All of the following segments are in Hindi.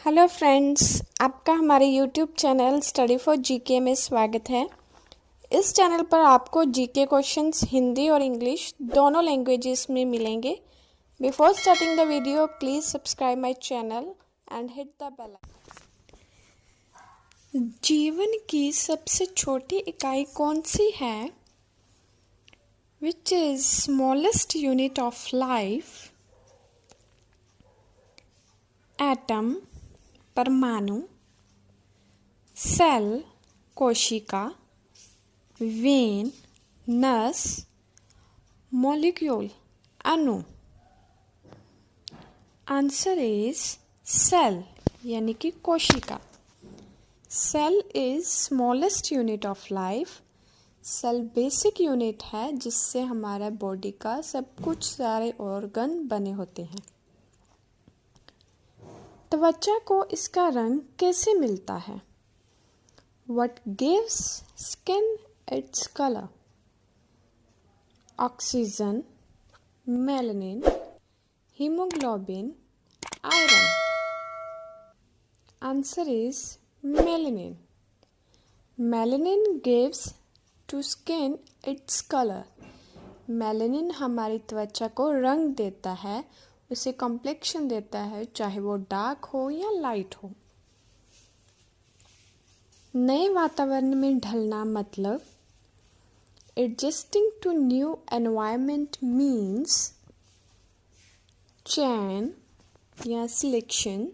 हेलो फ्रेंड्स, आपका हमारे YouTube channel study for GK में स्वागत है। इस चैनल पर आपको जीके क्वेश्चंस हिंदी और इंग्लिश दोनों लैंग्वेजेस में मिलेंगे। Before starting the video please subscribe my channel and hit the bell icon. जीवन की सबसे छोटी इकाई कौन सी है? Which is smallest unit of life? Atom परमाणु, सेल कोशिका, वेन नस, मॉलिक्यूल अणु। आंसर इज सेल यानी कि कोशिका। Cell is smallest unit of life. Cell basic unit है जिससे हमारा बॉडी का सब कुछ सारे ऑर्गन बने होते हैं। त्वचा को इसका रंग कैसे मिलता है? What gives skin its color? Oxygen, melanin, haemoglobin, iron. Answer is melanin. Melanin gives to skin its color. Melanin हमारी त्वचा को रंग देता है, उसे कॉम्प्लेक्शन देता है, चाहे वो डार्क हो या लाइट हो। नए वातावरण में ढलना मतलब adjusting to new environment means चयन या सिलेक्शन,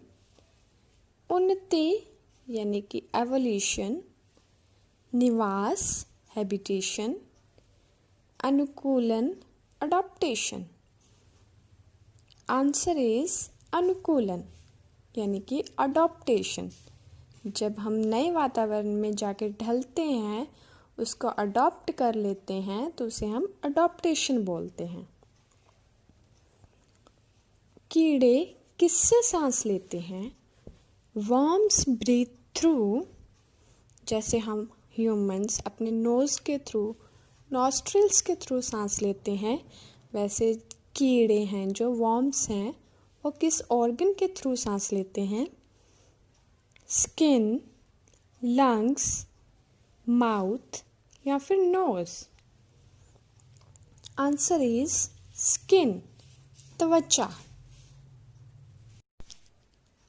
उन्नति यानी कि एवोल्यूशन, निवास हैबिटेशन, अनुकूलन अडॉप्टेशन। आंसर इज अनुकूलन यानी कि अडॉप्टेशन। जब हम नए वातावरण में जाकर ढलते हैं, उसको अडॉप्ट कर लेते हैं तो उसे हम अडॉप्टेशन बोलते हैं। कीड़े किससे सांस लेते हैं? वर्म्स ब्रीथ थ्रू, जैसे हम ह्यूमंस अपने नोज के थ्रू, नॉस्ट्रिल्स के थ्रू सांस लेते हैं, वैसे कीड़े हैं जो वर्म्स हैं वो किस ऑर्गन के थ्रू सांस लेते हैं? स्किन, लंग्स, माउथ या फिर नोज। आंसर इज स्किन, त्वचा।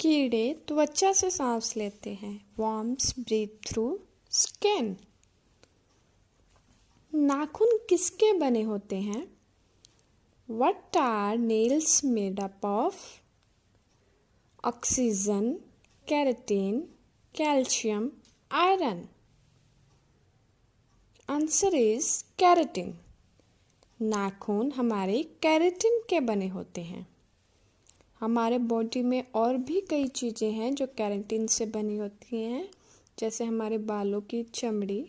कीड़े त्वचा से सांस लेते हैं। Worms breathe through skin. नाखून किसके बने होते हैं? What are nails made up of? Oxygen, keratin, calcium, iron. Answer is keratin. नाखून हमारे केराटिन के बने होते हैं। हमारे बॉडी में और भी कई चीज़ें हैं जो केराटिन से बनी होती हैं, जैसे हमारे बालों की चमड़ी।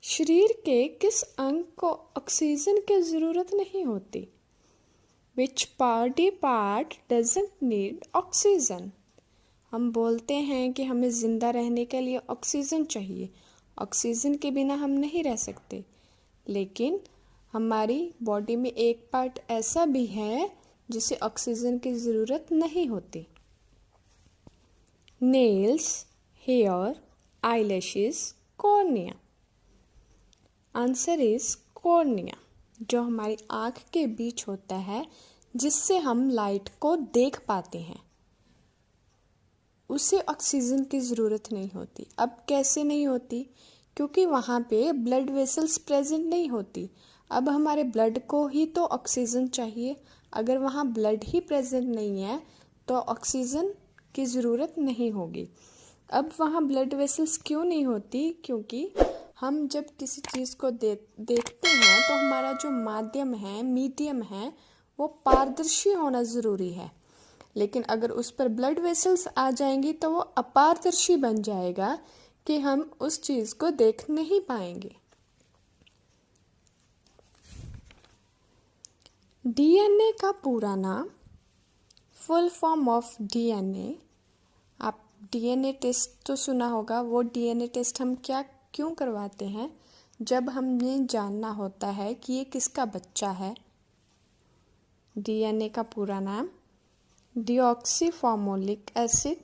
शरीर के किस अंग को ऑक्सीजन की ज़रूरत नहीं होती? Which body part doesn't need oxygen? हम बोलते हैं कि हमें ज़िंदा रहने के लिए ऑक्सीजन चाहिए, ऑक्सीजन के बिना हम नहीं रह सकते, लेकिन हमारी बॉडी में एक पार्ट ऐसा भी है जिसे ऑक्सीजन की ज़रूरत नहीं होती। Nails, hair, eyelashes, cornea. Answer is cornea, जो हमारी आँख के बीच होता है जिससे हम लाइट को देख पाते हैं। उसे ऑक्सीजन की ज़रूरत नहीं होती। अब कैसे नहीं होती? क्योंकि वहाँ पे ब्लड वेसल्स प्रेजेंट नहीं होती। अब हमारे ब्लड को ही तो ऑक्सीजन चाहिए। अगर वहाँ ब्लड ही प्रेजेंट नहीं है तो ऑक्सीजन की ज़रूरत नहीं होगी। अब वहाँ ब्लड वेसल्स क्यों नहीं होती? क्योंकि हम जब किसी चीज़ को देखते हैं तो हमारा जो माध्यम है, मीडियम है, वो पारदर्शी होना ज़रूरी है। लेकिन अगर उस पर ब्लड वेसल्स आ जाएंगी तो वो अपारदर्शी बन जाएगा कि हम उस चीज़ को देख नहीं पाएंगे। डीएनए का पूरा नाम, फुल फॉर्म ऑफ डीएनए। आप डीएनए टेस्ट तो सुना होगा। वो डीएनए टेस्ट हम क्यों करवाते हैं? जब हमें जानना होता है कि ये किसका बच्चा है। डीएनए का पूरा नाम deoxyformolic acid,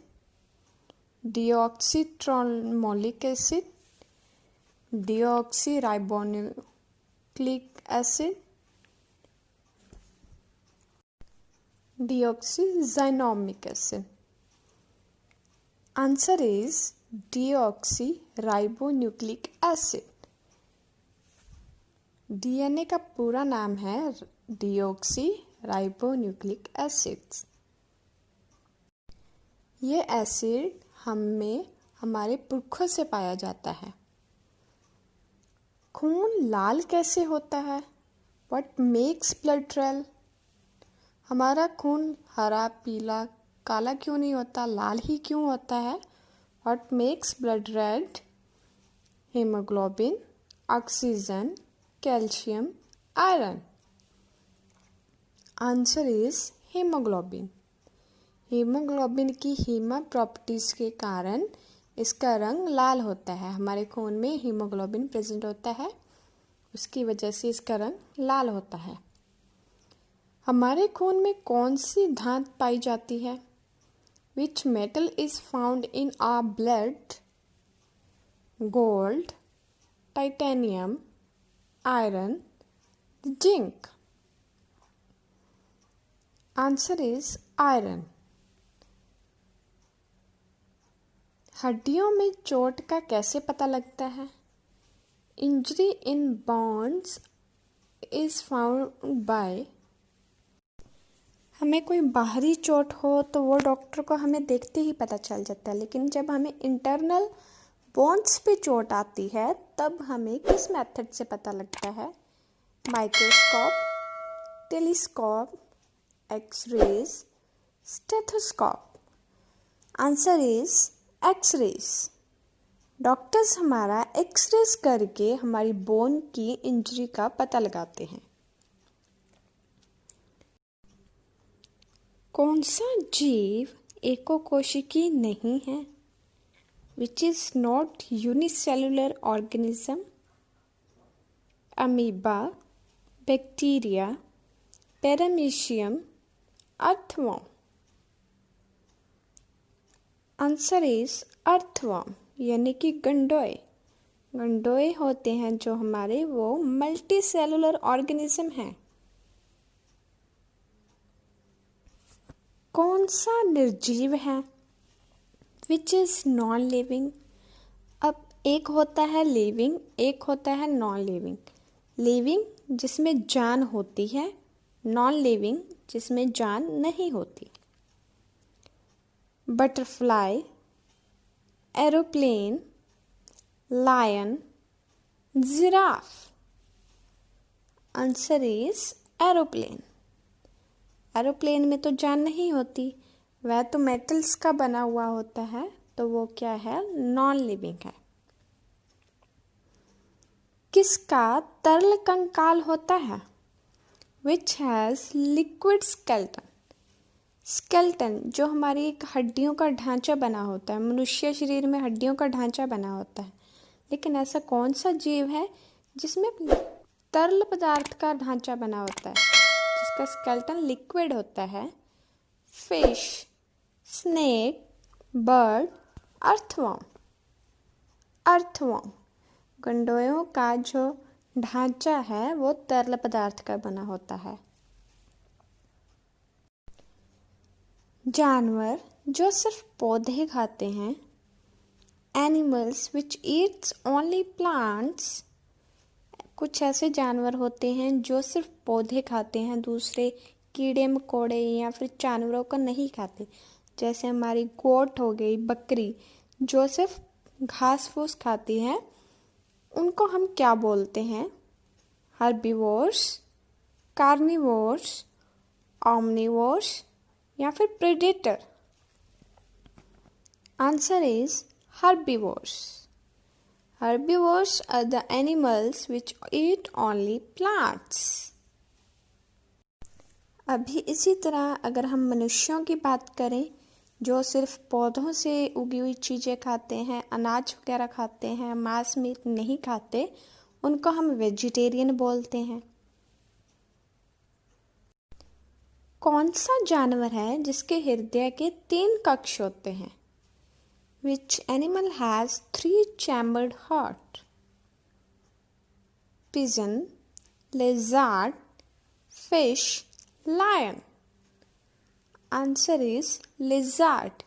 deoxyribonucleic acid, deoxyribonucleic acid, deoxyxynomic acid. Answer is deoxyribonucleic acid. DNA का पूरा नाम है डीऑक्सी एसिड्स। ये एसिड हम में हमारे पुरखों से पाया जाता है। खून लाल कैसे होता है? What makes blood red? हमारा खून हरा, पीला, काला क्यों नहीं होता, लाल ही क्यों होता है? What makes blood red? Hemoglobin, oxygen, calcium, iron. Answer is hemoglobin. Haemoglobin की हीमा प्रॉपर्टीज़ के कारण इसका रंग लाल होता है। हमारे खून में हीमोग्लोबिन प्रेजेंट होता है, उसकी वजह से इसका रंग लाल होता है। हमारे खून में कौन सी धात पाई जाती है? Which metal is found in our blood? Gold, titanium, iron, zinc. Answer is iron. हड्डियों में चोट का कैसे पता लगता है? Injury in bones is found by. हमें कोई बाहरी चोट हो तो वो डॉक्टर को हमें देखते ही पता चल जाता है, लेकिन जब हमें इंटरनल बोन्स पे चोट आती है तब हमें किस मेथड से पता लगता है? Microscope, telescope, X-rays, stethoscope. Answer is X-rays. Doctors हमारा एक्सरेज करके हमारी बोन की इंजरी का पता लगाते हैं। कौन सा जीव एकोकोशिकीय नहीं है? Which is not unicellular organism? Amoeba, bacteria, paramecium, earthworm. Answer is earthworm, यानी कि गंडोए। गंडोए होते हैं जो हमारे वो मल्टी सेलुलर ऑर्गेनिज्म हैं। कौन सा निर्जीव है? Which is non living. अब एक होता है लिविंग, एक होता है नॉन लिविंग। लिविंग जिसमें जान होती है, नॉन लिविंग जिसमें जान नहीं होती। Butterfly, aeroplane, lion, giraffe. Answer is aeroplane. Aeroplane में तो जान नहीं होती, वह तो मेटल्स का बना हुआ होता है, तो वो क्या है? नॉन लिविंग है। किसका तरल कंकाल होता है? Which has liquid skeleton. Skeleton जो हमारी एक हड्डियों का ढांचा बना होता है, मनुष्य शरीर में हड्डियों का ढांचा बना होता है, लेकिन ऐसा कौन सा जीव है जिसमें तरल पदार्थ का ढांचा बना होता है, जिसका स्केलेटन लिक्विड होता है? Fish, snake, bird, earthworm. Earthworm. गंडोयों का जो ढांचा है वो तरल पदार्थ का बना होता है। जानवर जो सिर्फ पौधे खाते हैं, animals which Yeats only plants. कुछ ऐसे जानवर होते हैं जो सिर्फ पौधे खाते हैं, दूसरे कीड़े मकोड़े या फिर जानवरों को नहीं खाते। जैसे हमारी गोट हो गई, बकरी जो सिर्फ घास फूस खाती है, उनको हम क्या बोलते हैं? हर्बीवोर्स, कार्निवोर्स, ऑमनिवोर्स या फिर predator. Answer is herbivores. Herbivores are the animals which eat only plants. अभी इसी तरह अगर हम मनुष्यों की बात करें जो सिर्फ पौधों से उगी हुई चीज़ें खाते हैं, अनाज वगैरह खाते हैं, मांस मीट नहीं खाते, उनको हम वेजिटेरियन बोलते हैं। कौन सा जानवर है जिसके हृदय के 3 कक्ष होते हैं? Which animal has 3 chambered heart? Pigeon, lizard, fish, lion. Answer is lizard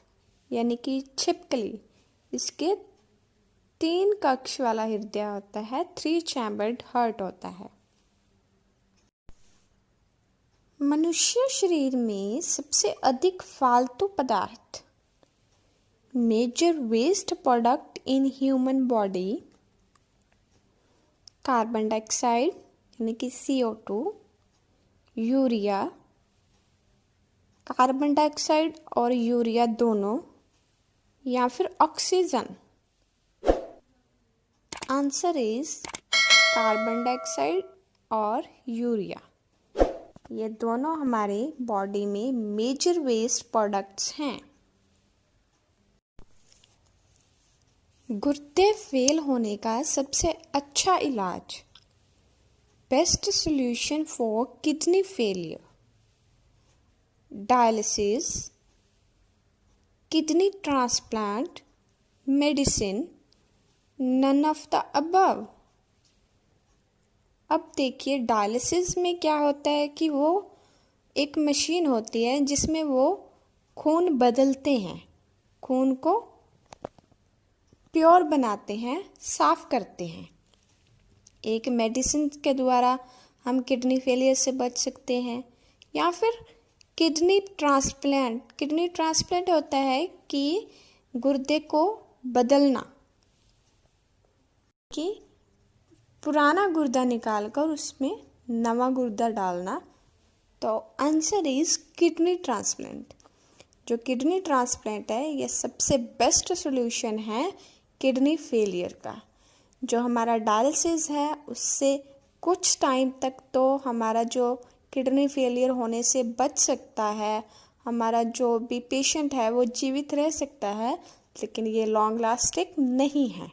यानी कि छिपकली। इसके 3 कक्ष वाला हृदय होता है, 3 चैम्बर्ड हार्ट होता है। मनुष्य शरीर में सबसे अधिक फालतू पदार्थ, major waste product in human body, carbon dioxide यानी कि CO2, यूरिया, कार्बन डाइऑक्साइड और यूरिया दोनों, या फिर oxygen. Answer is carbon dioxide और यूरिया। ये दोनों हमारे बॉडी में मेजर वेस्ट प्रोडक्ट्स हैं। गुर्दे फेल होने का सबसे अच्छा इलाज, best solution for kidney failure, dialysis, kidney transplant, medicine, none of the above. अब देखिए डायलिसिस में क्या होता है कि वो एक मशीन होती है जिसमें वो खून बदलते हैं, खून को प्योर बनाते हैं, साफ करते हैं। एक मेडिसिन के द्वारा हम किडनी फेलियर से बच सकते हैं, या फिर किडनी ट्रांसप्लांट होता है कि गुर्दे को बदलना, कि पुराना गुर्दा निकालकर उसमें नवा गुर्दा डालना। तो आंसर इज किडनी ट्रांसप्लांट। जो किडनी ट्रांसप्लांट है ये सबसे बेस्ट सॉल्यूशन है किडनी फेलियर का। जो हमारा डायलिसिस है उससे कुछ टाइम तक तो हमारा जो किडनी फेलियर होने से बच सकता है, हमारा जो भी पेशेंट है वो जीवित रह सकता है, लेकिन ये लॉन्ग लास्टिंग नहीं है।